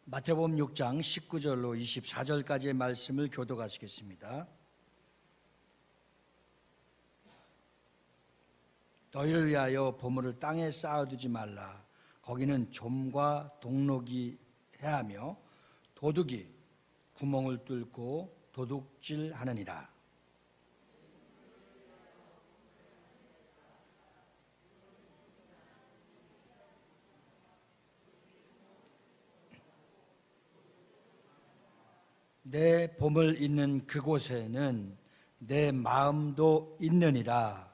마태복음 6장 19절로 24절까지의 말씀을 교독하시겠습니다. 너희를 위하여 보물을 땅에 쌓아두지 말라. 거기는 좀과 동록이 해하며 도둑이 구멍을 뚫고 도둑질하느니라. 내 보물 있는 그곳에는 내 마음도 있느니라.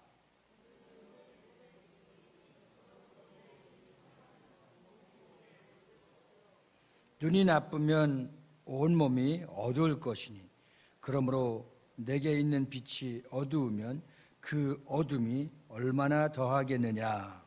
눈이 나쁘면 온몸이 어두울 것이니 그러므로 내게 있는 빛이 어두우면 그 어둠이 얼마나 더하겠느냐.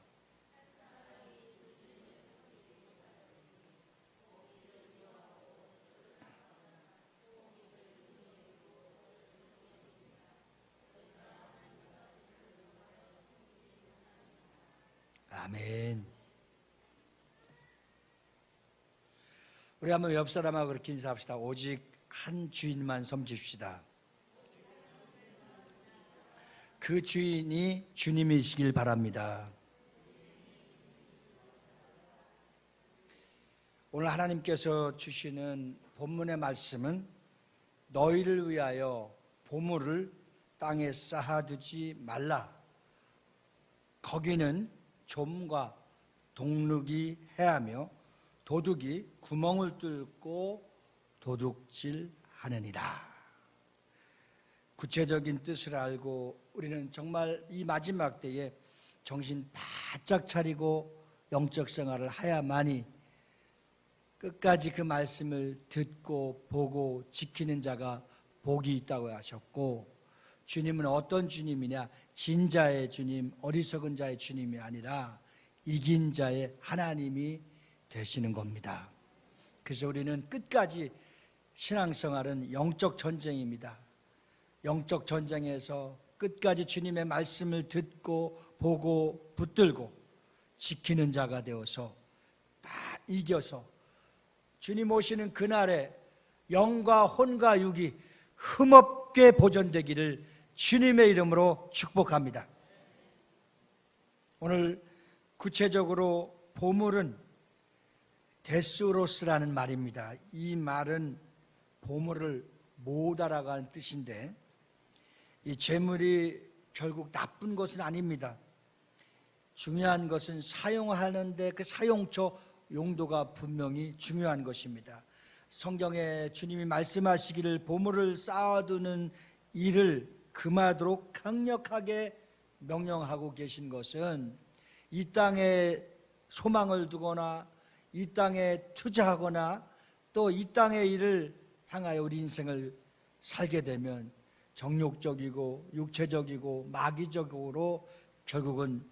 아멘. 우리 한번 옆 사람하고 그렇게 인사합시다. 오직 한 주인만 섬깁시다. 그 주인이 주님이시길 바랍니다. 오늘 하나님께서 주시는 본문의 말씀은 너희를 위하여 보물을 땅에 쌓아두지 말라. 거기는 좀과 동룩이 해하며 도둑이 구멍을 뚫고 도둑질하느니라. 구체적인 뜻을 알고 우리는 정말 이 마지막 때에 정신 바짝 차리고 영적 생활을 해야만이 끝까지 그 말씀을 듣고 보고 지키는 자가 복이 있다고 하셨고, 주님은 어떤 주님이냐? 진자의 주님, 어리석은 자의 주님이 아니라 이긴 자의 하나님이 되시는 겁니다. 그래서 우리는 끝까지 신앙생활은 영적 전쟁입니다. 영적 전쟁에서 끝까지 주님의 말씀을 듣고 보고 붙들고 지키는 자가 되어서 다 이겨서 주님 오시는 그날에 영과 혼과 육이 흠없게 보존되기를 주님의 이름으로 축복합니다. 오늘 구체적으로 보물은 데스우로스라는 말입니다. 이 말은 보물을 못 알아가는 뜻인데, 이 재물이 결국 나쁜 것은 아닙니다. 중요한 것은 사용하는데 그 사용처 용도가 분명히 중요한 것입니다. 성경에 주님이 말씀하시기를 보물을 쌓아두는 일을 금하도록 강력하게 명령하고 계신 것은 이 땅에 소망을 두거나 이 땅에 투자하거나 또 이 땅의 일을 향하여 우리 인생을 살게 되면 정욕적이고 육체적이고 마귀적으로 결국은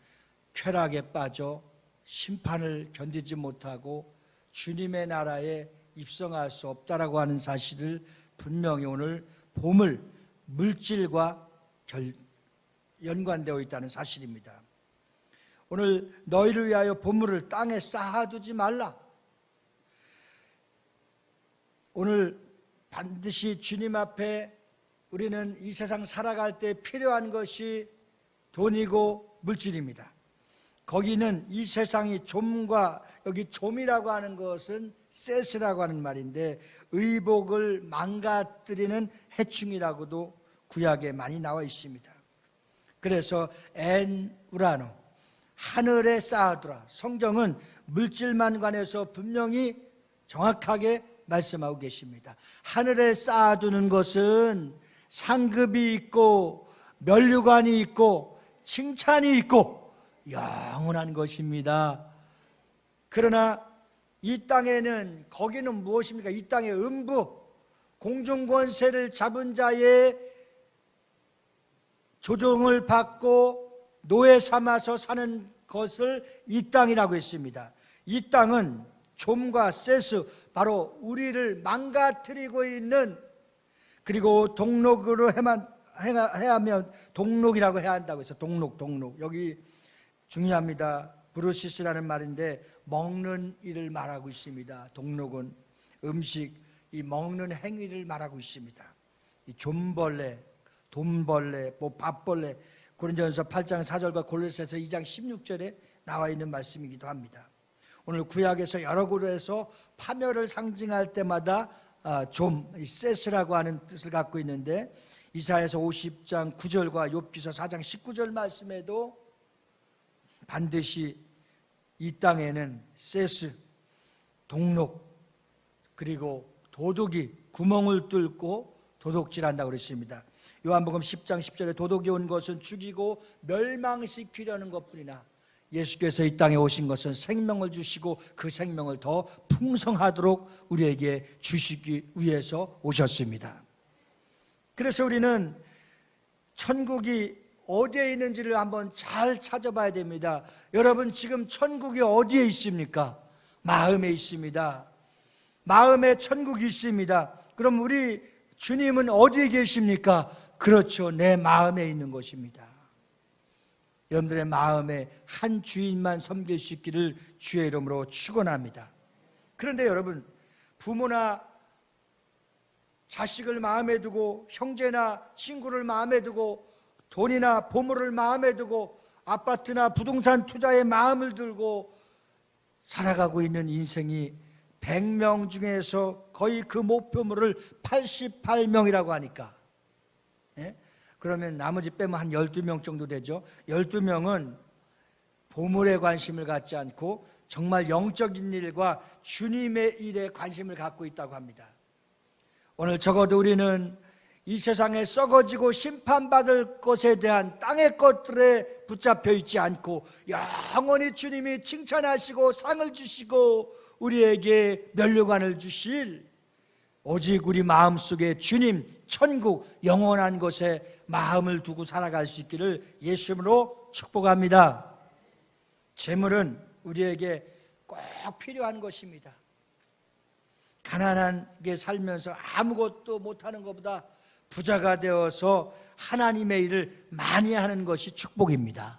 쾌락에 빠져 심판을 견디지 못하고 주님의 나라에 입성할 수 없다라고 하는 사실을 분명히 오늘 보물, 물질과 연관되어 있다는 사실입니다. 오늘 너희를 위하여 보물을 땅에 쌓아두지 말라. 오늘 반드시 주님 앞에 우리는 이 세상 살아갈 때 필요한 것이 돈이고 물질입니다. 거기는 이 세상이 좀과, 여기 좀이라고 하는 것은 세스라고 하는 말인데 의복을 망가뜨리는 해충이라고도 구약에 많이 나와 있습니다. 그래서 엔 우라노, 하늘에 쌓아두라. 성경은 물질만 관해서 분명히 정확하게 말씀하고 계십니다. 하늘에 쌓아두는 것은 상급이 있고 면류관이 있고 칭찬이 있고 영원한 것입니다. 그러나 이 땅에는, 거기는 무엇입니까? 이 땅의 음부, 공중권세를 잡은 자의 조종을 받고 노예 삼아서 사는 것을 이 땅이라고 했습니다. 이 땅은 좀과 세스, 바로 우리를 망가뜨리고 있는, 그리고 동록으로 해하면 동록이라고 해야 한다고 해서 동록 여기 중요합니다. 브루시스라는 말인데 먹는 일을 말하고 있습니다. 동록은 음식, 이 먹는 행위를 말하고 있습니다. 이 존벌레, 돈벌레, 뭐 밥벌레, 고린도전서 8장 4절과 골로새서 2장 16절에 나와 있는 말씀이기도 합니다. 오늘 구약에서 여러 곳에서 파멸을 상징할 때마다 세스라고 하는 뜻을 갖고 있는데, 이사야서 50장 9절과 욥기서 4장 19절 말씀에도 반드시 이 땅에는 세스, 동록, 그리고 도둑이 구멍을 뚫고 도둑질한다고 그랬습니다. 요한복음 10장 10절에 도둑이 온 것은 죽이고 멸망시키려는 것뿐이나 예수께서 이 땅에 오신 것은 생명을 주시고 그 생명을 더 풍성하도록 우리에게 주시기 위해서 오셨습니다. 그래서 우리는 천국이 어디에 있는지를 한번 잘 찾아봐야 됩니다. 여러분, 지금 천국이 어디에 있습니까? 마음에 있습니다. 마음에 천국이 있습니다. 그럼 우리 주님은 어디에 계십니까? 그렇죠, 내 마음에 있는 것입니다. 여러분들의 마음에 한 주인만 섬길 수 있기를 주의 이름으로 축원합니다. 그런데 여러분, 부모나 자식을 마음에 두고, 형제나 친구를 마음에 두고, 돈이나 보물을 마음에 두고, 아파트나 부동산 투자에 마음을 들고 살아가고 있는 인생이 100명 중에서 거의 그 목표물을 88명이라고 하니까, 예? 그러면 나머지 빼면 한 12명 정도 되죠. 12명은 보물에 관심을 갖지 않고 정말 영적인 일과 주님의 일에 관심을 갖고 있다고 합니다. 오늘 적어도 우리는 이 세상에 썩어지고 심판받을 것에 대한 땅의 것들에 붙잡혀 있지 않고 영원히 주님이 칭찬하시고 상을 주시고 우리에게 면류관을 주실, 오직 우리 마음속에 주님, 천국, 영원한 곳에 마음을 두고 살아갈 수 있기를 예수님으로 축복합니다. 재물은 우리에게 꼭 필요한 것입니다. 가난하게 살면서 아무것도 못하는 것보다 부자가 되어서 하나님의 일을 많이 하는 것이 축복입니다.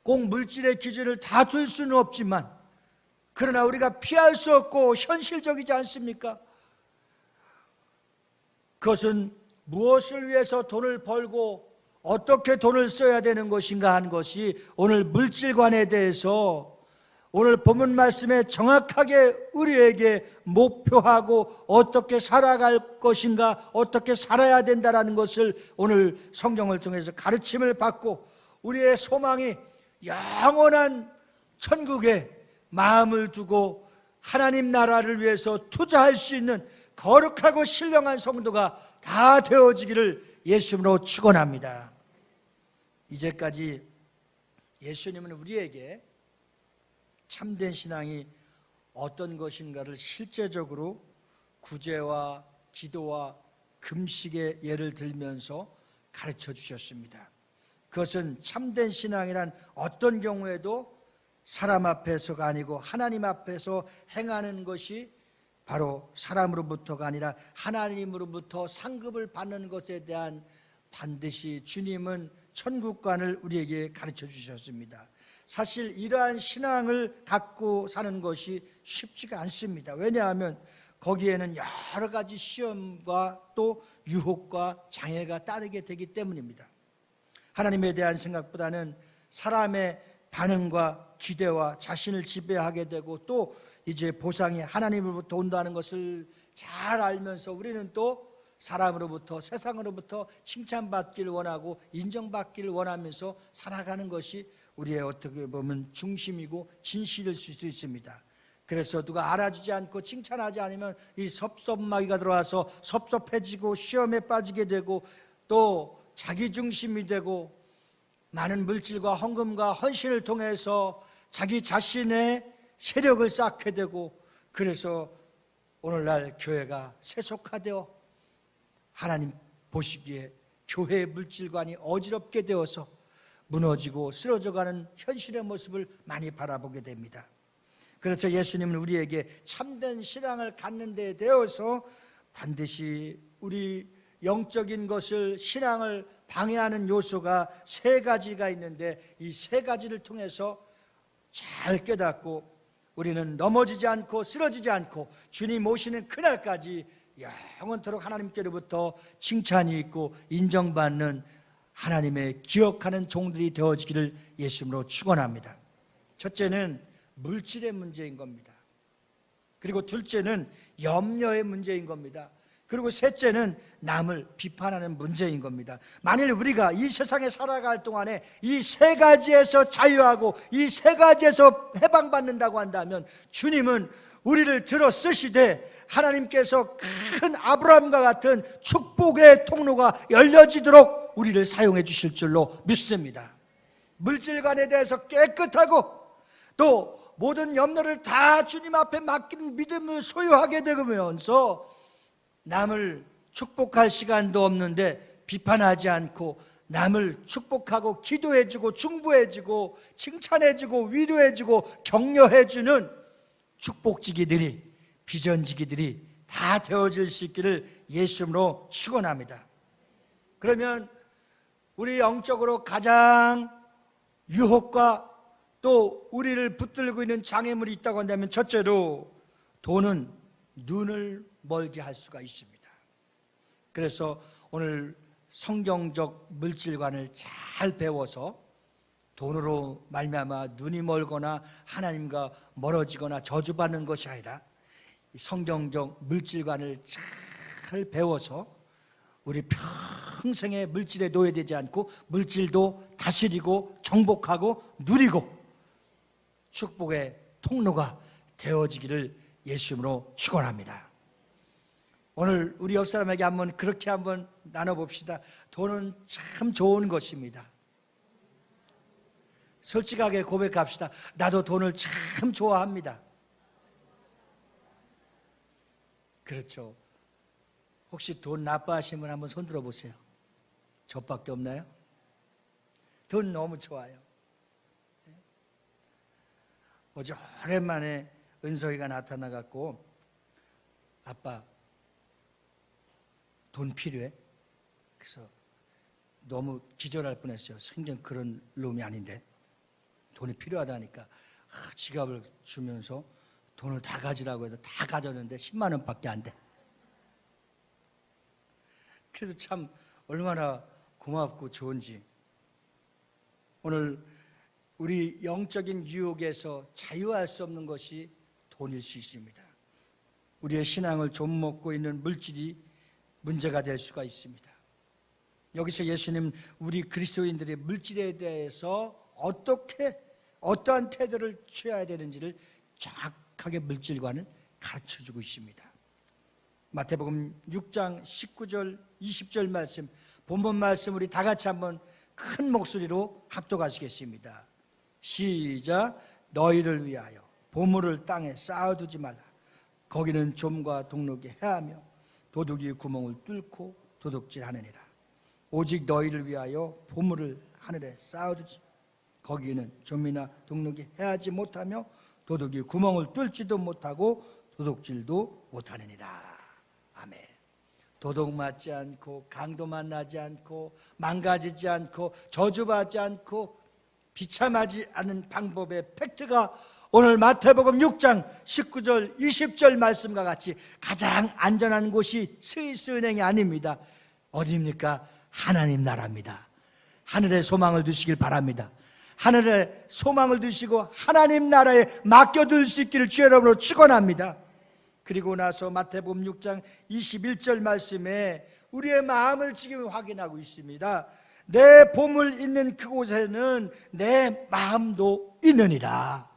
꼭 물질의 기준을 다 둘 수는 없지만, 그러나 우리가 피할 수 없고 현실적이지 않습니까? 그것은 무엇을 위해서 돈을 벌고 어떻게 돈을 써야 되는 것인가 하는 것이 오늘 물질관에 대해서 오늘 본문 말씀에 정확하게 우리에게 목표하고 어떻게 살아갈 것인가, 어떻게 살아야 된다는 것을 오늘 성경을 통해서 가르침을 받고 우리의 소망이 영원한 천국에 마음을 두고 하나님 나라를 위해서 투자할 수 있는 거룩하고 신령한 성도가 다 되어지기를 예수님으로 축원합니다. 이제까지 예수님은 우리에게 참된 신앙이 어떤 것인가를 실제적으로 구제와 기도와 금식의 예를 들면서 가르쳐 주셨습니다. 그것은 참된 신앙이란 어떤 경우에도 사람 앞에서가 아니고 하나님 앞에서 행하는 것이 바로 사람으로부터가 아니라 하나님으로부터 상급을 받는 것에 대한 반드시 주님은 천국관을 우리에게 가르쳐 주셨습니다. 사실 이러한 신앙을 갖고 사는 것이 쉽지가 않습니다. 왜냐하면 거기에는 여러 가지 시험과 또 유혹과 장애가 따르게 되기 때문입니다. 하나님에 대한 생각보다는 사람의 반응과 기대와 자신을 지배하게 되고 또 이제 보상이 하나님으로부터 온다는 것을 잘 알면서 우리는 또 사람으로부터, 세상으로부터 칭찬받기를 원하고 인정받기를 원하면서 살아가는 것이 우리의 어떻게 보면 중심이고 진실일 수 있습니다. 그래서 누가 알아주지 않고 칭찬하지 않으면 이 섭섭마귀가 들어와서 섭섭해지고 시험에 빠지게 되고 또 자기중심이 되고 많은 물질과 헌금과 헌신을 통해서 자기 자신의 세력을 쌓게 되고, 그래서 오늘날 교회가 세속화되어 하나님 보시기에 교회의 물질관이 어지럽게 되어서 무너지고 쓰러져가는 현실의 모습을 많이 바라보게 됩니다. 그래서 예수님은 우리에게 참된 신앙을 갖는 데 되어서 반드시 우리 영적인 것을, 신앙을 방해하는 요소가 세 가지가 있는데 이 세 가지를 통해서 잘 깨닫고 우리는 넘어지지 않고 쓰러지지 않고 주님 오시는 그날까지 영원토록 하나님께로부터 칭찬이 있고 인정받는 하나님의 기억하는 종들이 되어지기를 예수님으로 축원합니다. 첫째는 물질의 문제인 겁니다. 그리고 둘째는 염려의 문제인 겁니다. 그리고 셋째는 남을 비판하는 문제인 겁니다. 만일 우리가 이 세상에 살아갈 동안에 이 세 가지에서 자유하고 이 세 가지에서 해방받는다고 한다면 주님은 우리를 들어 쓰시되 하나님께서 큰 아브라함과 같은 축복의 통로가 열려지도록 우리를 사용해 주실 줄로 믿습니다. 물질관에 대해서 깨끗하고 또 모든 염려를 다 주님 앞에 맡기는 믿음을 소유하게 되면서 남을 축복할 시간도 없는데 비판하지 않고 남을 축복하고 기도해주고 중보해주고 칭찬해주고 위로해주고 격려해주는 축복지기들이 비전지기들이 다 되어질 수 있기를 예수님으로 축원합니다. 그러면 우리 영적으로 가장 유혹과 또 우리를 붙들고 있는 장애물이 있다고 한다면 첫째로 돈은 눈을 멀게 할 수가 있습니다. 그래서 오늘 성경적 물질관을 잘 배워서 돈으로 말미암아 눈이 멀거나 하나님과 멀어지거나 저주받는 것이 아니라 성경적 물질관을 잘 배워서 우리 평생에 물질에 노예되지 않고 물질도 다스리고 정복하고 누리고 축복의 통로가 되어지기를 예수님으로 축원합니다. 오늘 우리 옆 사람에게 그렇게 한번 나눠봅시다. 돈은 참 좋은 것입니다. 솔직하게 고백합시다. 나도 돈을 참 좋아합니다. 그렇죠. 혹시 돈 나빠하시는 분 한번 손 들어보세요. 저밖에 없나요? 돈 너무 좋아요. 어제 오랜만에 은석이가 나타나갖고 아빠 돈 필요해? 그래서 너무 기절할 뻔했어요. 생전 그런 놈이 아닌데 돈이 필요하다니까 지갑을 주면서 돈을 다 가지라고 해서 다 가졌는데 10만 원밖에 안 돼. 그래서 참 얼마나 고맙고 좋은지. 오늘 우리 영적인 유혹에서 자유할 수 없는 것이 돈일 수 있습니다. 우리의 신앙을 좀먹고 있는 물질이 문제가 될 수가 있습니다. 여기서 예수님 우리 그리스도인들의 물질에 대해서 어떠한 태도를 취해야 되는지를 정확하게 물질관을 가르쳐주고 있습니다. 마태복음 6장 19절 20절 말씀, 본문 말씀 우리 다 같이 한번 큰 목소리로 합독하시겠습니다. 시작. 너희를 위하여 보물을 땅에 쌓아두지 말라. 거기는 좀과 동록이 해하며 도둑이 구멍을 뚫고 도둑질하느니라. 오직 너희를 위하여 보물을 하늘에 쌓아두지 거기는 좀이나 동록이 해하지 못하며 도둑이 구멍을 뚫지도 못하고 도둑질도 못하느니라. 아멘. 도둑 맞지 않고 강도 만나지 않고 망가지지 않고 저주받지 않고 비참하지 않은 방법의 팩트가 오늘 마태복음 6장 19절 20절 말씀과 같이 가장 안전한 곳이 스위스 은행이 아닙니다. 어디입니까? 하나님 나라입니다. 하늘에 소망을 두시길 바랍니다. 하늘에 소망을 두시고 하나님 나라에 맡겨둘 수 있기를 주 여러분으로 축원합니다. 그리고 나서 마태복음 6장 21절 말씀에 우리의 마음을 지금 확인하고 있습니다. 내 보물 있는 그곳에는 내 마음도 있느니라.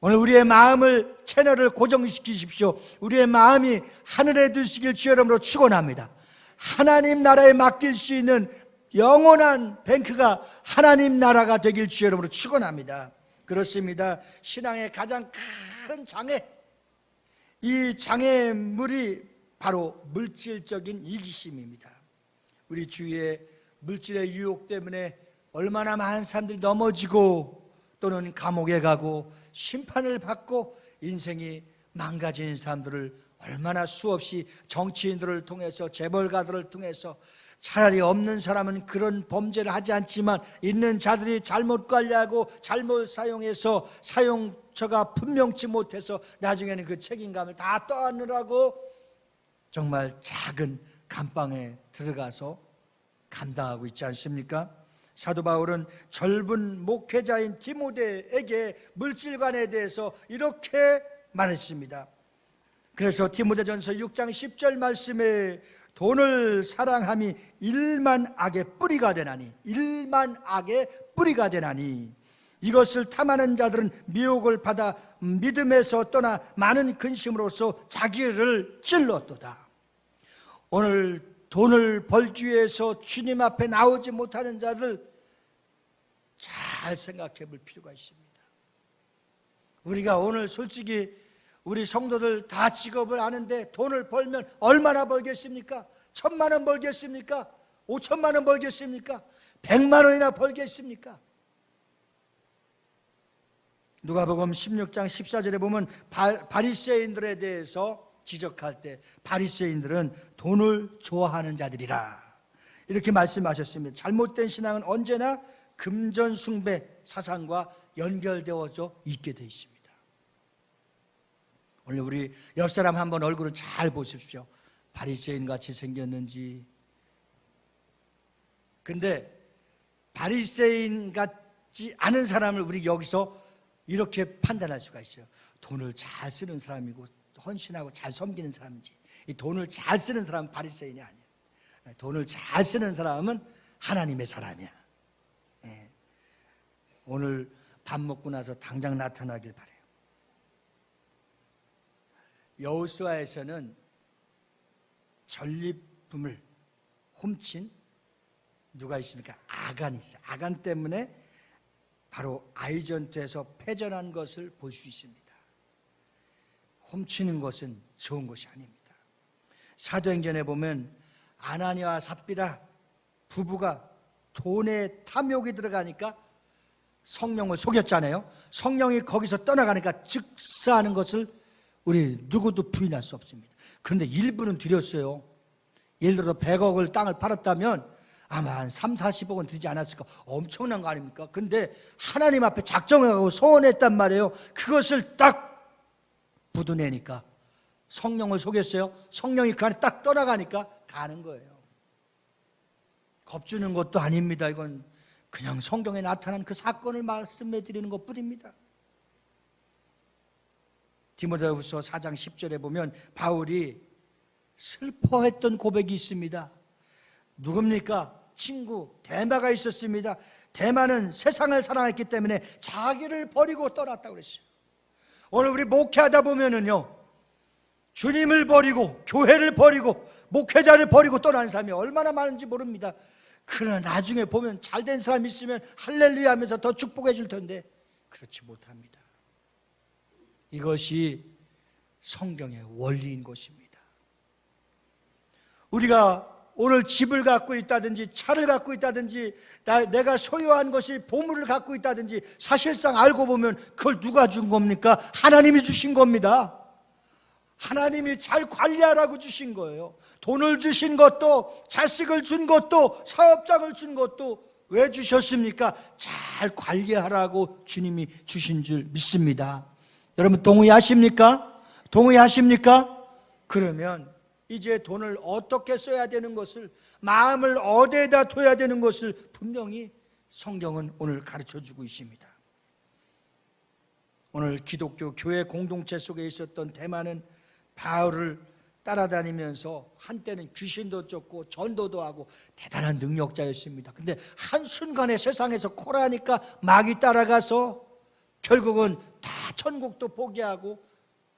오늘 우리의 마음을 채널을 고정시키십시오. 우리의 마음이 하늘에 두시길 주 여러분으로 축원합니다. 하나님 나라에 맡길 수 있는 영원한 뱅크가 하나님 나라가 되길 주 여러분으로 축원합니다. 그렇습니다. 신앙의 가장 큰 장애, 이 장애물이 바로 물질적인 이기심입니다. 우리 주위에 물질의 유혹 때문에 얼마나 많은 사람들이 넘어지고 또는 감옥에 가고 심판을 받고 인생이 망가진 사람들을 얼마나 수없이 정치인들을 통해서 재벌가들을 통해서 차라리 없는 사람은 그런 범죄를 하지 않지만 있는 자들이 잘못 관리하고 잘못 사용해서 사용처가 분명치 못해서 나중에는 그 책임감을 다 떠안으라고 정말 작은 감방에 들어가서 감당하고 있지 않습니까? 사도 바울은 젊은 목회자인 디모데에게 물질관에 대해서 이렇게 말했습니다. 그래서 디모데전서 6장 10절 말씀에 돈을 사랑함이 일만 악의 뿌리가 되나니, 일만 악의 뿌리가 되나니, 이것을 탐하는 자들은 미혹을 받아 믿음에서 떠나 많은 근심으로써 자기를 찔렀도다. 오늘 돈을 벌기 위해서 주님 앞에 나오지 못하는 자들 잘 생각해 볼 필요가 있습니다. 우리가 오늘 솔직히 우리 성도들 다 직업을 아는데 돈을 벌면 얼마나 벌겠습니까? 1,000만 원 벌겠습니까? 5천만 원 벌겠습니까? 100만 원이나 벌겠습니까? 누가복음 16장 14절에 보면 바리새인들에 대해서 지적할 때 바리새인들은 돈을 좋아하는 자들이라 이렇게 말씀하셨습니다. 잘못된 신앙은 언제나 금전 숭배 사상과 연결되어져 있게 되어 있습니다. 오늘 우리 옆 사람 한번 얼굴을 잘 보십시오. 바리새인 같이 생겼는지. 근데 바리새인 같지 않은 사람을 우리 여기서 이렇게 판단할 수가 있어요. 돈을 잘 쓰는 사람이고 헌신하고 잘 섬기는 사람인지. 이 돈을 잘 쓰는 사람은 바리새인이 아니야. 돈을 잘 쓰는 사람은 하나님의 사람이야. 오늘 밥 먹고 나서 당장 나타나길 바래요. 여호수아에서는 전리품을 훔친 누가 있습니까? 아간이 있어요. 아간 때문에 바로 아이전투에서 패전한 것을 볼 수 있습니다. 훔치는 것은 좋은 것이 아닙니다. 사도행전에 보면 아나니아와 삽비라 부부가 돈에 탐욕이 들어가니까 성령을 속였잖아요. 성령이 거기서 떠나가니까 즉사하는 것을 우리 누구도 부인할 수 없습니다. 그런데 일부는 드렸어요. 예를 들어 100억을 땅을 팔았다면 아마 한 3, 40억은 들지 않았을까. 엄청난 거 아닙니까? 근데 하나님 앞에 작정하고 소원했단 말이에요. 그것을 딱 묻어내니까 성령을 속였어요. 성령이 그 안에 딱 떠나가니까 가는 거예요. 겁주는 것도 아닙니다. 이건 그냥 성경에 나타난 그 사건을 말씀해 드리는 것뿐입니다. 디모데후서 4장 10절에 보면 바울이 슬퍼했던 고백이 있습니다. 누굽니까? 친구 데마가 있었습니다. 데마는 세상을 사랑했기 때문에 자기를 버리고 떠났다고 그랬어요. 오늘 우리 목회하다 보면은요, 주님을 버리고 교회를 버리고 목회자를 버리고 떠난 사람이 얼마나 많은지 모릅니다. 그러나 나중에 보면 잘된 사람 있으면 할렐루야 하면서 더 축복해 줄 텐데 그렇지 못합니다. 이것이 성경의 원리인 것입니다. 우리가 오늘 집을 갖고 있다든지 차를 갖고 있다든지 내가 소유한 것이 보물을 갖고 있다든지 사실상 알고 보면 그걸 누가 준 겁니까? 하나님이 주신 겁니다. 하나님이 잘 관리하라고 주신 거예요. 돈을 주신 것도 자식을 준 것도 사업장을 준 것도 왜 주셨습니까? 잘 관리하라고 주님이 주신 줄 믿습니다. 여러분 동의하십니까? 동의하십니까? 그러면 이제 돈을 어떻게 써야 되는 것을, 마음을 어디에다 둬야 되는 것을 분명히 성경은 오늘 가르쳐주고 있습니다. 오늘 기독교 교회 공동체 속에 있었던 데마는 바울을 따라다니면서 한때는 귀신도 쫓고 전도도 하고 대단한 능력자였습니다. 근데 한순간에 세상에서 코라니까 마귀 따라가서 결국은 다 천국도 포기하고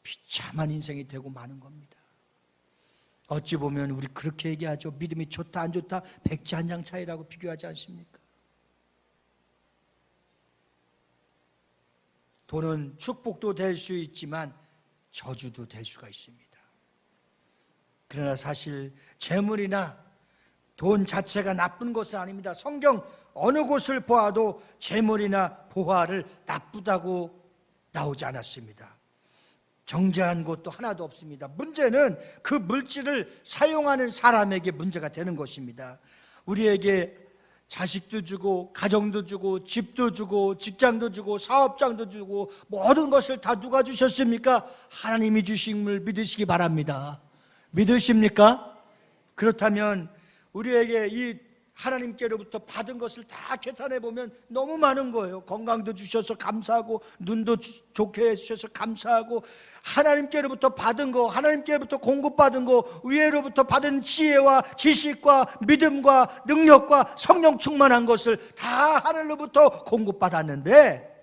비참한 인생이 되고 마는 겁니다. 어찌 보면 우리 그렇게 얘기하죠. 믿음이 좋다 안 좋다 백지 한 장 차이라고 비교하지 않습니까? 돈은 축복도 될 수 있지만 저주도 될 수가 있습니다. 그러나 사실 재물이나 돈 자체가 나쁜 것은 아닙니다. 성경 어느 곳을 보아도 재물이나 보화를 나쁘다고 나오지 않았습니다. 정죄한 곳도 하나도 없습니다. 문제는 그 물질을 사용하는 사람에게 문제가 되는 것입니다. 우리에게 자식도 주고 가정도 주고 집도 주고 직장도 주고 사업장도 주고 모든 것을 다 누가 주셨습니까? 하나님이 주신 걸 믿으시기 바랍니다. 믿으십니까? 그렇다면 우리에게 이 하나님께로부터 받은 것을 다 계산해 보면 너무 많은 거예요. 건강도 주셔서 감사하고 눈도 좋게 해주셔서 감사하고 하나님께로부터 받은 거, 하나님께로부터 공급받은 거, 위에로부터 받은 지혜와 지식과 믿음과 능력과 성령 충만한 것을 다 하늘로부터 공급받았는데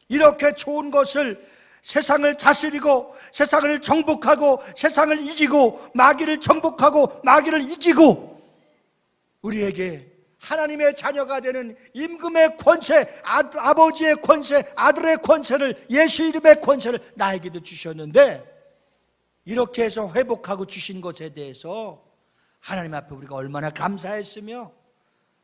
이렇게 좋은 것을 세상을 다스리고 세상을 정복하고 세상을 이기고 마귀를 정복하고 마귀를 이기고 우리에게 하나님의 자녀가 되는 임금의 권세, 아버지의 권세, 아들의 권세를, 예수 이름의 권세를 나에게도 주셨는데 이렇게 해서 회복하고 주신 것에 대해서 하나님 앞에 우리가 얼마나 감사했으며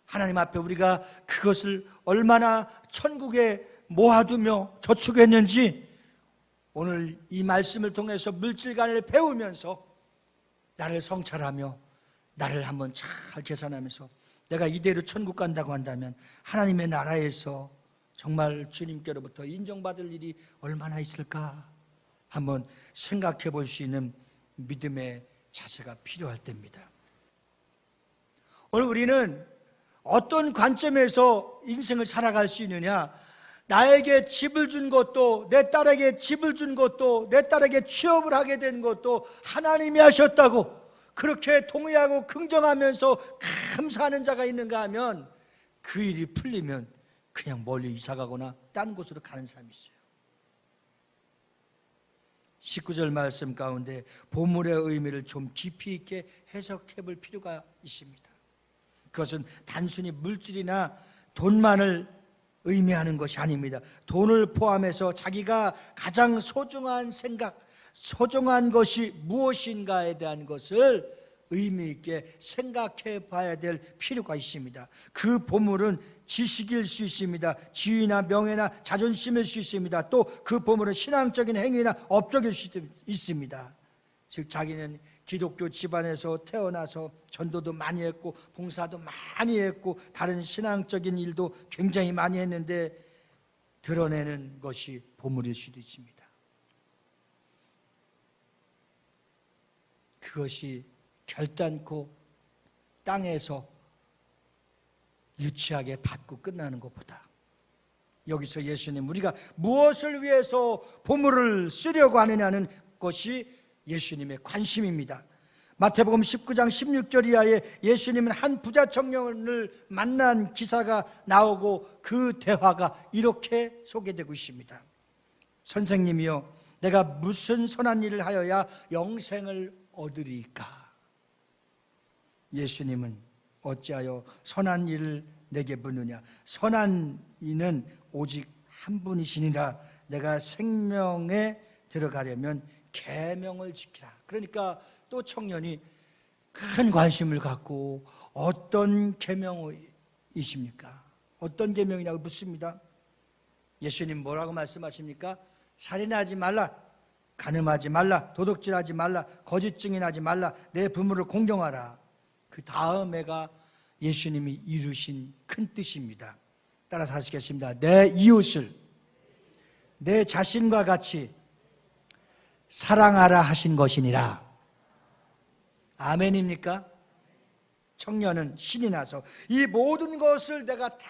하나님 앞에 우리가 그것을 얼마나 천국에 모아두며 저축했는지 오늘 이 말씀을 통해서 물질관을 배우면서 나를 성찰하며 나를 한번 잘 계산하면서 내가 이대로 천국 간다고 한다면 하나님의 나라에서 정말 주님께로부터 인정받을 일이 얼마나 있을까 한번 생각해 볼 수 있는 믿음의 자세가 필요할 때입니다. 오늘 우리는 어떤 관점에서 인생을 살아갈 수 있느냐? 나에게 집을 준 것도 내 딸에게 집을 준 것도 내 딸에게 취업을 하게 된 것도 하나님이 하셨다고 그렇게 동의하고 긍정하면서 감사하는 자가 있는가 하면 그 일이 풀리면 그냥 멀리 이사가거나 딴 곳으로 가는 사람이 있어요. 19절 말씀 가운데 보물의 의미를 좀 깊이 있게 해석해 볼 필요가 있습니다. 그것은 단순히 물질이나 돈만을 의미하는 것이 아닙니다. 돈을 포함해서 자기가 가장 소중한 생각, 소중한 것이 무엇인가에 대한 것을 의미 있게 생각해 봐야 될 필요가 있습니다. 그 보물은 지식일 수 있습니다. 지위나 명예나 자존심일 수 있습니다. 또 그 보물은 신앙적인 행위나 업적일 수 있습니다. 즉 자기는 기독교 집안에서 태어나서 전도도 많이 했고 봉사도 많이 했고 다른 신앙적인 일도 굉장히 많이 했는데 드러내는 것이 보물일 수도 있습니다. 그것이 결단코 땅에서 유치하게 받고 끝나는 것보다 여기서 예수님 우리가 무엇을 위해서 보물을 쓰려고 하느냐는 것이 예수님의 관심입니다. 마태복음 19장 16절 이하에 예수님은 한 부자 청년을 만난 기사가 나오고 그 대화가 이렇게 소개되고 있습니다. 선생님이여 내가 무슨 선한 일을 하여야 영생을 얻으리까? 예수님은 어찌하여 선한 일을 내게 묻느냐? 선한 이는 오직 한 분이시니라. 내가 생명에 들어가려면 계명을 지키라. 그러니까 또 청년이 큰 관심을 갖고 어떤 계명이십니까? 어떤 계명이라고 묻습니다. 예수님 뭐라고 말씀하십니까? 살인하지 말라, 간음하지 말라, 도둑질하지 말라, 거짓 증인하지 말라, 내 부모를 공경하라. 그 다음에가 예수님이 이루신 큰 뜻입니다. 따라서 하시겠습니다. 내 이웃을 내 자신과 같이 사랑하라 하신 것이니라. 아멘입니까? 청년은 신이 나서 이 모든 것을 내가 다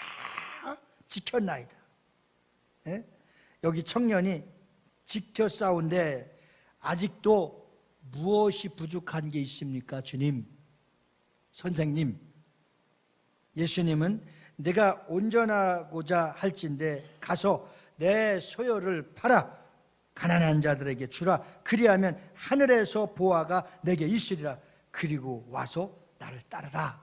지켰나이다. 예? 여기 청년이 지켜 싸운데 아직도 무엇이 부족한 게 있습니까? 주님, 선생님, 예수님은 내가 온전하고자 할진대 가서 내 소유를 팔아 가난한 자들에게 주라. 그리하면 하늘에서 보화가 내게 있으리라. 그리고 와서 나를 따르라.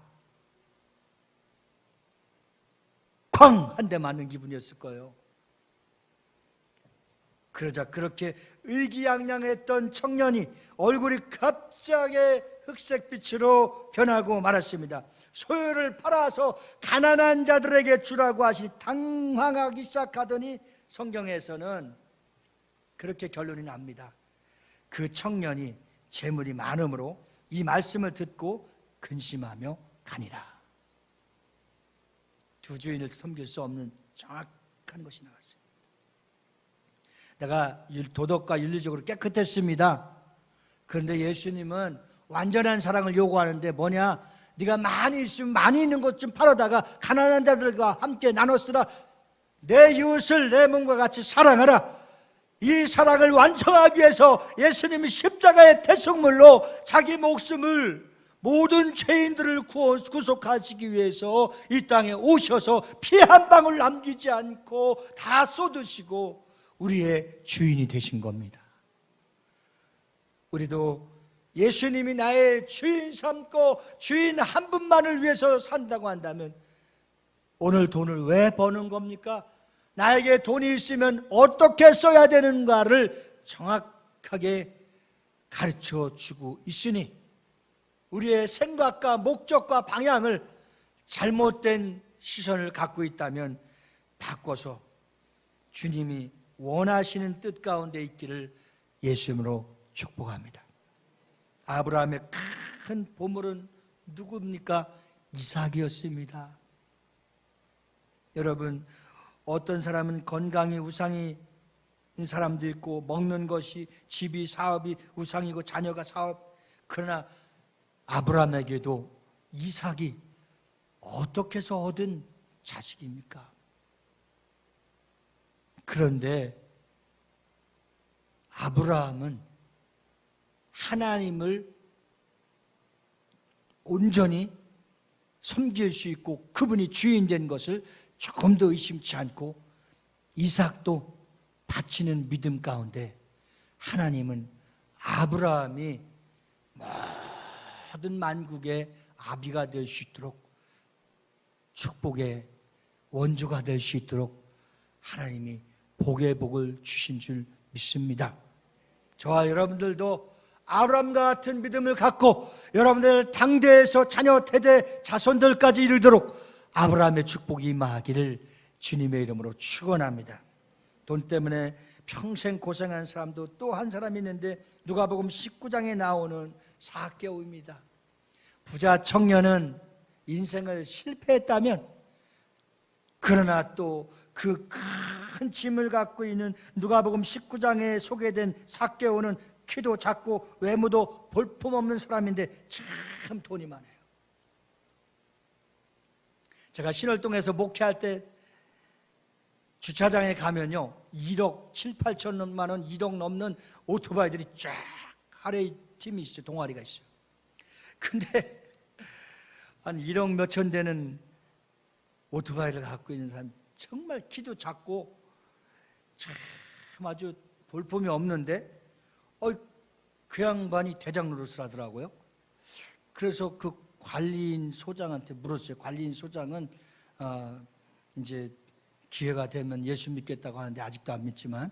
쾅! 한 대 맞는 기분이었을 거예요. 그러자 그렇게 의기양양했던 청년이 얼굴이 갑자기 흑색빛으로 변하고 말았습니다. 소유를 팔아서 가난한 자들에게 주라고 하시 당황하기 시작하더니 성경에서는 그렇게 결론이 납니다. 그 청년이 재물이 많음으로 이 말씀을 듣고 근심하며 가니라. 두 주인을 섬길 수 없는 정확한 것이 나왔어요. 내가 도덕과 윤리적으로 깨끗했습니다. 그런데 예수님은 완전한 사랑을 요구하는데 뭐냐? 네가 많이 있으면 많이 있는 것 좀 팔아다가 가난한 자들과 함께 나눴으라. 내 이웃을 내 몸과 같이 사랑하라. 이 사랑을 완성하기 위해서 예수님이 십자가의 대속물로 자기 목숨을 모든 죄인들을 구속하시기 위해서 이 땅에 오셔서 피 한 방울 남기지 않고 다 쏟으시고 우리의 주인이 되신 겁니다. 우리도 예수님이 나의 주인 삼고 주인 한 분만을 위해서 산다고 한다면 오늘 돈을 왜 버는 겁니까? 나에게 돈이 있으면 어떻게 써야 되는가를 정확하게 가르쳐 주고 있으니 우리의 생각과 목적과 방향을 잘못된 시선을 갖고 있다면 바꿔서 주님이 원하시는 뜻 가운데 있기를 예수님으로 축복합니다. 아브라함의 큰 보물은 누굽니까? 이삭이었습니다. 여러분, 어떤 사람은 건강이 우상인 사람도 있고 먹는 것이 집이 사업이 우상이고 자녀가 사업. 그러나 아브라함에게도 이삭이 어떻게 해서 얻은 자식입니까? 그런데 아브라함은 하나님을 온전히 섬길 수 있고 그분이 주인 된 것을 조금도 의심치 않고 이삭도 바치는 믿음 가운데 하나님은 아브라함이 모든 만국의 아비가 될 수 있도록 축복의 원조가 될 수 있도록 하나님이 복의 복을 주신 줄 믿습니다. 저와 여러분들도 아브라함과 같은 믿음을 갖고 여러분들 당대에서 자녀 대대 자손들까지 이르도록 아브라함의 축복이 임하기를 주님의 이름으로 축원합니다. 돈 때문에 평생 고생한 사람도 또 한 사람이 있는데 누가복음 19장에 나오는 삭개오입니다. 부자 청년은 인생을 실패했다면 그러나 또 그 큰 짐을 갖고 있는 누가복음 19장에 소개된 삭개오는 키도 작고 외모도 볼품없는 사람인데 참 돈이 많아요. 제가 신월동에서 목회할 때 주차장에 가면요 1억 7, 8천만 원 1억 넘는 오토바이들이 쫙 하레이 팀이 있어요. 동아리가 있어요. 근데 한 1억 몇천 되는 오토바이를 갖고 있는 사람 정말 키도 작고 참 아주 볼품이 없는데 그 양반이 대장 노릇을 하더라고요. 그래서 그 관리인 소장한테 물었어요. 관리인 소장은 이제 기회가 되면 예수 믿겠다고 하는데 아직도 안 믿지만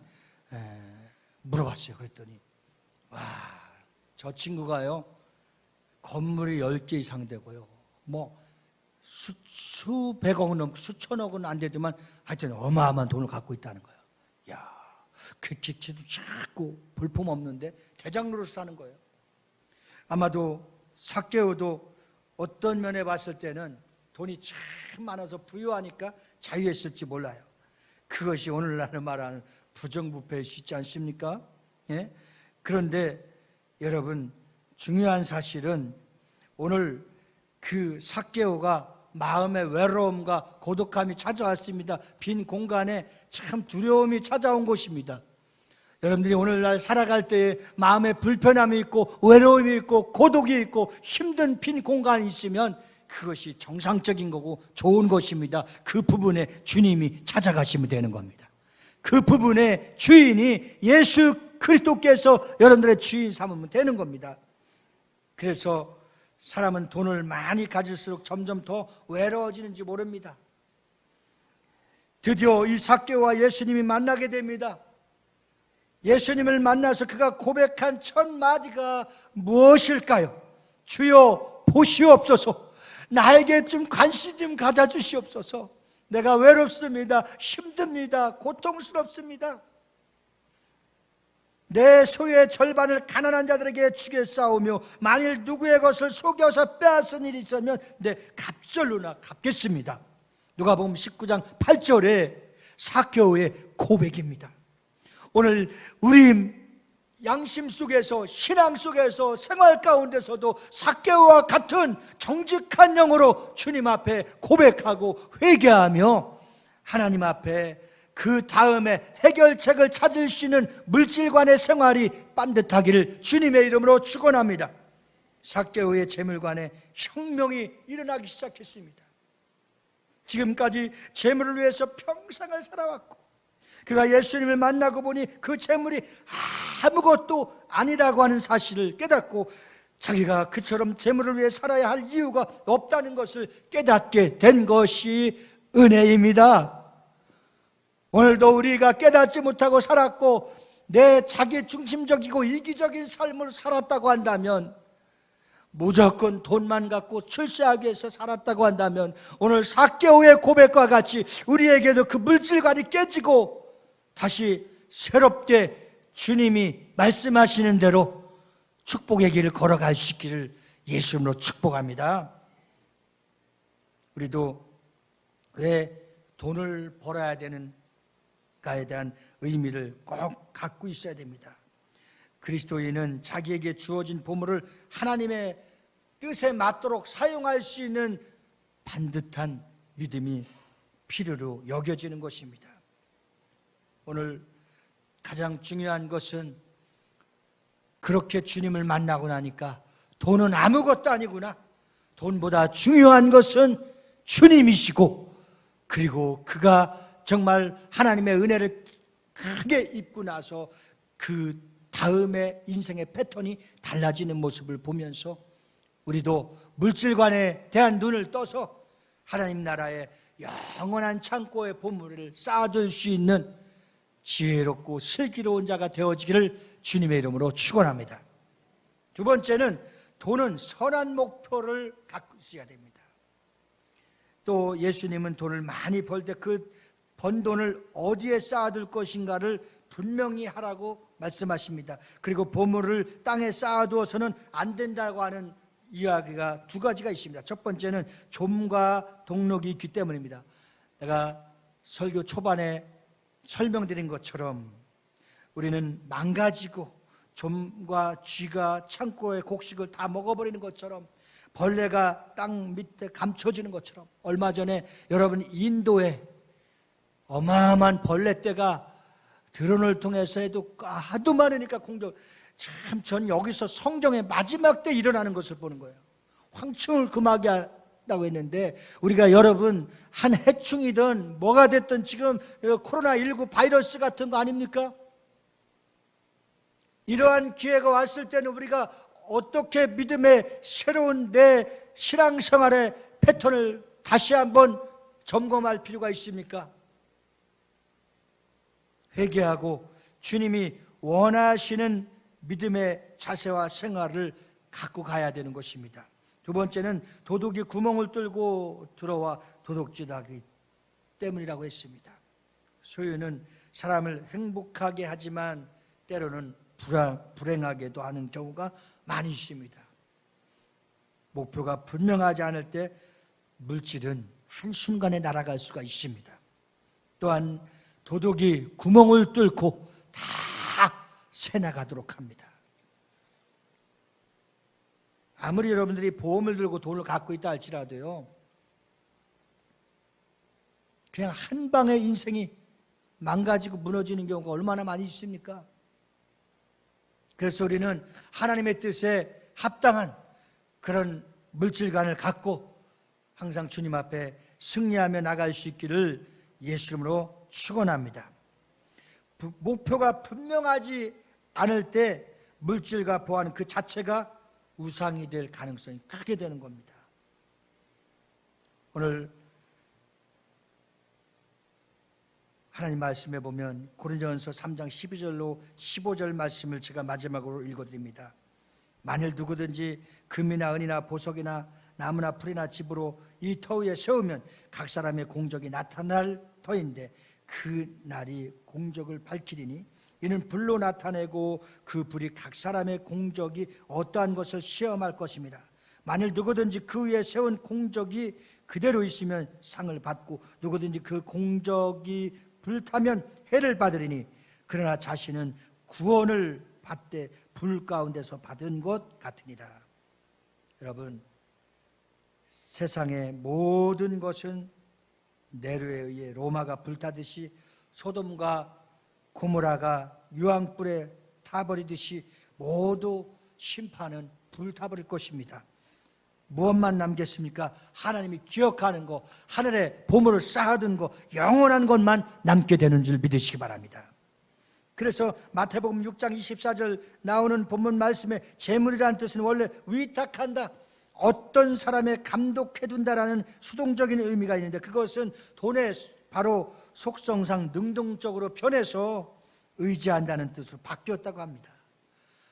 물어봤어요. 그랬더니 와, 저 친구가요 건물이 10개 이상 되고요 뭐 수백억은 넘고 수천억은 안 되지만 하여튼 어마어마한 돈을 갖고 있다는 거예요. 야, 그 키도 작고 볼품 없는데 대장 노릇을 하는 거예요. 아마도 삭개오도 어떤 면에 봤을 때는 돈이 참 많아서 부유하니까 자유했을지 몰라요. 그것이 오늘날 말하는 부정부패일 수 있지 않습니까? 예? 그런데 여러분 중요한 사실은 오늘 그 삭개오가 마음의 외로움과 고독함이 찾아왔습니다. 빈 공간에 참 두려움이 찾아온 것입니다. 여러분들이 오늘날 살아갈 때에 마음에 불편함이 있고 외로움이 있고 고독이 있고 힘든 빈 공간이 있으면 그것이 정상적인 거고 좋은 것입니다. 그 부분에 주님이 찾아가시면 되는 겁니다. 그 부분에 주인이 예수 그리스도께서 여러분들의 주인 삼으면 되는 겁니다. 그래서 사람은 돈을 많이 가질수록 점점 더 외로워지는지 모릅니다. 드디어 이 삭개오와 예수님이 만나게 됩니다. 예수님을 만나서 그가 고백한 첫 마디가 무엇일까요? 주여 보시옵소서. 나에게 좀 관심 좀 가져주시옵소서. 내가 외롭습니다. 힘듭니다. 고통스럽습니다. 내 소유의 절반을 가난한 자들에게 주겠사오며 만일 누구의 것을 속여서 빼앗은 일이 있으면 내 갑절로나 갚겠습니다. 누가복음 19장 8절에 삭개오의 고백입니다. 오늘 우리 양심 속에서, 신앙 속에서, 생활 가운데서도 삭개오와 같은 정직한 영으로 주님 앞에 고백하고 회개하며 하나님 앞에 그 다음에 해결책을 찾을 수 있는 물질관의 생활이 반듯하기를 주님의 이름으로 축원합니다. 삭개오의 재물관에 혁명이 일어나기 시작했습니다. 지금까지 재물을 위해서 평생을 살아왔고, 그가 예수님을 만나고 보니 그 재물이 아무것도 아니라고 하는 사실을 깨닫고 자기가 그처럼 재물을 위해 살아야 할 이유가 없다는 것을 깨닫게 된 것이 은혜입니다. 오늘도 우리가 깨닫지 못하고 살았고 내 자기 중심적이고 이기적인 삶을 살았다고 한다면, 무조건 돈만 갖고 출세하기 위해서 살았다고 한다면, 오늘 삭개오의 고백과 같이 우리에게도 그 물질관이 깨지고 다시 새롭게 주님이 말씀하시는 대로 축복의 길을 걸어갈 수 있기를 예수님으로 축복합니다. 우리도 왜 돈을 벌어야 되는가에 대한 의미를 꼭 갖고 있어야 됩니다. 그리스도인은 자기에게 주어진 보물을 하나님의 뜻에 맞도록 사용할 수 있는 반듯한 믿음이 필요로 여겨지는 것입니다. 오늘 가장 중요한 것은 그렇게 주님을 만나고 나니까 돈은 아무것도 아니구나, 돈보다 중요한 것은 주님이시고, 그리고 그가 정말 하나님의 은혜를 크게 입고 나서 그 다음에 인생의 패턴이 달라지는 모습을 보면서 우리도 물질관에 대한 눈을 떠서 하나님 나라의 영원한 창고의 보물을 쌓아둘 수 있는 지혜롭고 슬기로운 자가 되어지기를 주님의 이름으로 축원합니다. 두 번째는 돈은 선한 목표를 갖고 있어야 됩니다. 또 예수님은 돈을 많이 벌 때 그 번 돈을 어디에 쌓아둘 것인가를 분명히 하라고 말씀하십니다. 그리고 보물을 땅에 쌓아두어서는 안 된다고 하는 이야기가 두 가지가 있습니다. 첫 번째는 좀과 동록이 있기 때문입니다. 내가 설교 초반에 설명드린 것처럼 우리는 망가지고 좀과 쥐가 창고의 곡식을 다 먹어버리는 것처럼, 벌레가 땅 밑에 감춰지는 것처럼, 얼마 전에 여러분 인도에 어마어마한 벌레떼가 드론을 통해서 해도 하도 많으니까 공격, 참 전 여기서 성경의 마지막 때 일어나는 것을 보는 거예요. 황충을 금하게 한다고 했는데, 우리가 여러분 한 해충이든 뭐가 됐든 지금 코로나19 바이러스 같은 거 아닙니까? 이러한 기회가 왔을 때는 우리가 어떻게 믿음의 새로운 내 신앙생활의 패턴을 다시 한번 점검할 필요가 있습니까? 회개하고 주님이 원하시는 믿음의 자세와 생활을 갖고 가야 되는 것입니다. 두 번째는 도둑이 구멍을 뚫고 들어와 도둑질하기 때문이라고 했습니다. 소유는 사람을 행복하게 하지만 때로는 불행하게도 하는 경우가 많이 있습니다. 목표가 분명하지 않을 때 물질은 한순간에 날아갈 수가 있습니다. 또한 도둑이 구멍을 뚫고 다 새나가도록 합니다. 아무리 여러분들이 보험을 들고 돈을 갖고 있다 할지라도요, 그냥 한 방에 인생이 망가지고 무너지는 경우가 얼마나 많이 있습니까? 그래서 우리는 하나님의 뜻에 합당한 그런 물질관을 갖고 항상 주님 앞에 승리하며 나갈 수 있기를 예수 이름으로 축원합니다. 목표가 분명하지 않을 때 물질과 보안 그 자체가 우상이 될 가능성이 크게 되는 겁니다. 오늘 하나님 말씀에 보면 고린도전서 3장 12절로 15절 말씀을 제가 마지막으로 읽어드립니다. 만일 누구든지 금이나 은이나 보석이나 나무나 풀이나 집으로 이 터 위에 세우면 각 사람의 공적이 나타날 터인데 그 날이 공적을 밝히리니 이는 불로 나타내고 그 불이 각 사람의 공적이 어떠한 것을 시험할 것입니다. 만일 누구든지 그 위에 세운 공적이 그대로 있으면 상을 받고 누구든지 그 공적이 불타면 해를 받으리니 그러나 자신은 구원을 받되 불 가운데서 받은 것 같으니라. 여러분, 세상의 모든 것은 네로에 의해 로마가 불타듯이 소돔과 고모라가 유황불에 타버리듯이 모두 심판은 불타버릴 것입니다. 무엇만 남겠습니까? 하나님이 기억하는 것, 하늘에 보물을 쌓아둔 것, 영원한 것만 남게 되는 줄 믿으시기 바랍니다. 그래서 마태복음 6장 24절 나오는 본문 말씀에 재물이라는 뜻은 원래 위탁한다, 어떤 사람에 감독해둔다라는 수동적인 의미가 있는데 그것은 돈의 바로 속성상 능동적으로 변해서 의지한다는 뜻으로 바뀌었다고 합니다.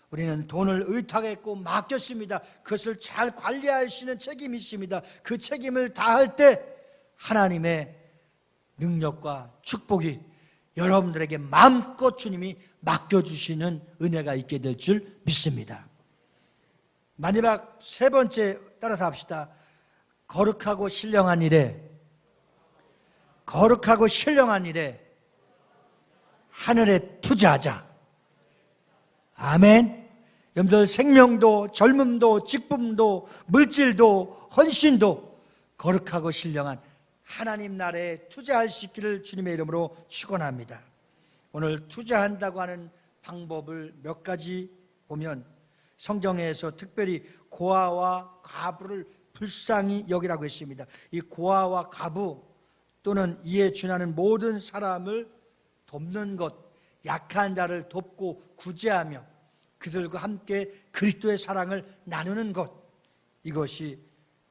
우리는 돈을 의탁했고 맡겼습니다. 그것을 잘 관리하시는 책임이 있습니다. 그 책임을 다할 때 하나님의 능력과 축복이 여러분들에게 마음껏 주님이 맡겨주시는 은혜가 있게 될 줄 믿습니다. 마지막 세 번째 따라서 합시다. 거룩하고 신령한 일에 하늘에 투자하자. 아멘. 여러분들 생명도 젊음도 직분도 물질도 헌신도 거룩하고 신령한 하나님 나라에 투자할 수 있기를 주님의 이름으로 축원합니다. 오늘 투자한다고 하는 방법을 몇 가지 보면 성경에서 특별히 고아와 과부를 불쌍히 여기라고 했습니다. 이 고아와 과부 또는 이에 준하는 모든 사람을 돕는 것, 약한 자를 돕고 구제하며 그들과 함께 그리스도의 사랑을 나누는 것, 이것이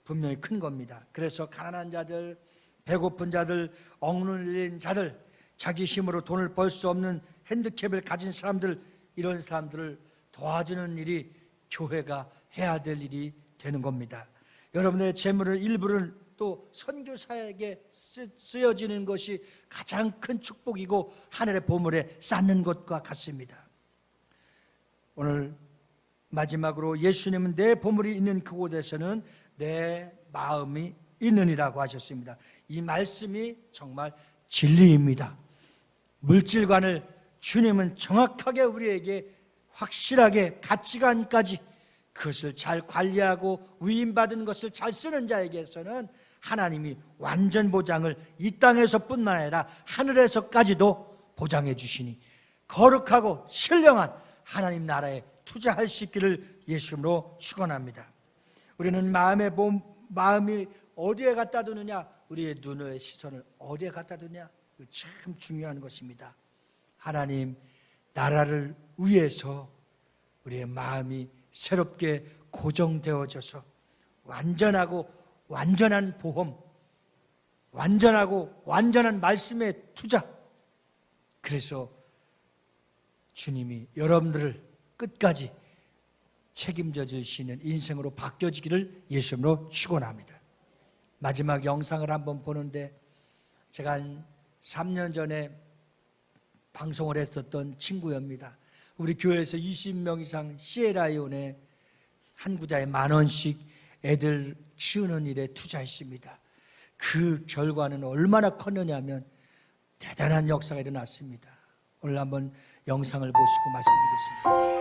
분명히 큰 겁니다. 그래서 가난한 자들, 배고픈 자들, 억눌린 자들, 자기 힘으로 돈을 벌 수 없는 핸디캡을 가진 사람들, 이런 사람들을 도와주는 일이 교회가 해야 될 일이 되는 겁니다. 여러분의 재물을 일부를 또 선교사에게 쓰여지는 것이 가장 큰 축복이고 하늘의 보물에 쌓는 것과 같습니다. 오늘 마지막으로 예수님은 내 보물이 있는 그곳에서는 내 마음이 있느니라고 하셨습니다. 이 말씀이 정말 진리입니다. 물질관을 주님은 정확하게 우리에게 확실하게 가치관까지 그것을 잘 관리하고 위임받은 것을 잘 쓰는 자에게서는 하나님이 완전 보장을 이 땅에서뿐만 아니라 하늘에서까지도 보장해 주시니 거룩하고 신령한 하나님 나라에 투자할 수 있기를 예수님으로 축원합니다. 우리는 마음이 어디에 갖다 두느냐, 우리의 눈의 시선을 어디에 갖다 두느냐, 참 중요한 것입니다. 하나님 나라를 위해서 우리의 마음이 새롭게 고정되어져서 완전한 보험, 완전한 말씀의 투자, 그래서 주님이 여러분들을 끝까지 책임져 주시는 인생으로 바뀌어지기를 예수님으로 축원합니다. 마지막 영상을 한번 보는데 제가 한 3년 전에 방송을 했었던 친구입니다. 우리 교회에서 20명 이상 시에라리온에 한 구자에 10,000원씩 애들 키우는 일에 투자했습니다. 그 결과는 얼마나 컸느냐 하면 대단한 역사가 일어났습니다. 오늘 한번 영상을 보시고 말씀드리겠습니다.